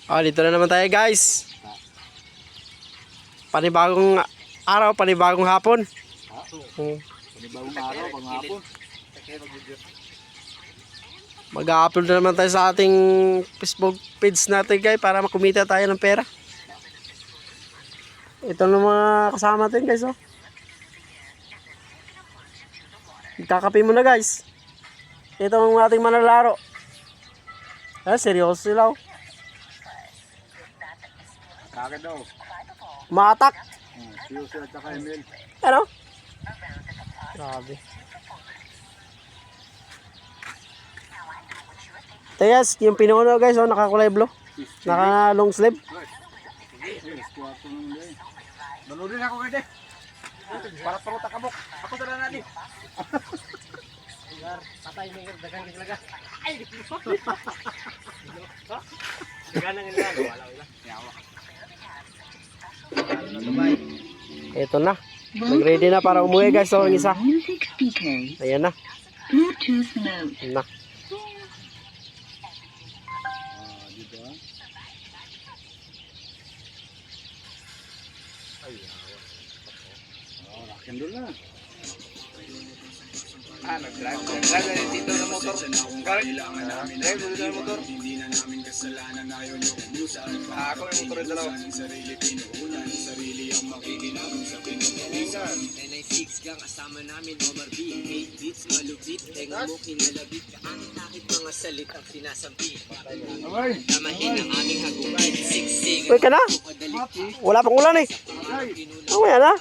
Oh, dito na naman tayo guys. Panibagong araw, panibagong hapon. Panibagong araw, panghapon. Mag-upload na naman tayo sa ating Facebook page natin guys para makumita tayo ng pera. Ito na mga kasama natin guys, oh. Kakape muna guys. Ito ang ating manlalaro. Seryoso sila, oh. Kaka daw. Maatak. Seryoso at saka Emil. Ano? Grabe. Ito guys, yung pinuno guys, oh, nakakulay blue. Naka long sleeve. Nanoodin ako kayo. Para paruta kabok. Ako sa lang natin. Patay mo yung dagang talaga. Ay! Dagang nga lang. Ito na. Nag-ready na para umuwi guys. So, ang isa. Ayan na. Ayan na. Kendol na. Nag-drive na dito ng motor. Kailangan namin drive dito ng motor. Hindi na namin kasalanan na yun yung ubusan. Ako yung motor yung dalawa. Sarili pinuunan, sarili ang makikinabang sa pinupunan. 996 gang kasama namin Omar B. 8 beats malupit, tenga mo kinalabit. Kahit mga salitang sinasampi. Tamahin ang aming hagubay. Siksik. Uy ka na? Wala pang ulan eh. Oh, ayan na.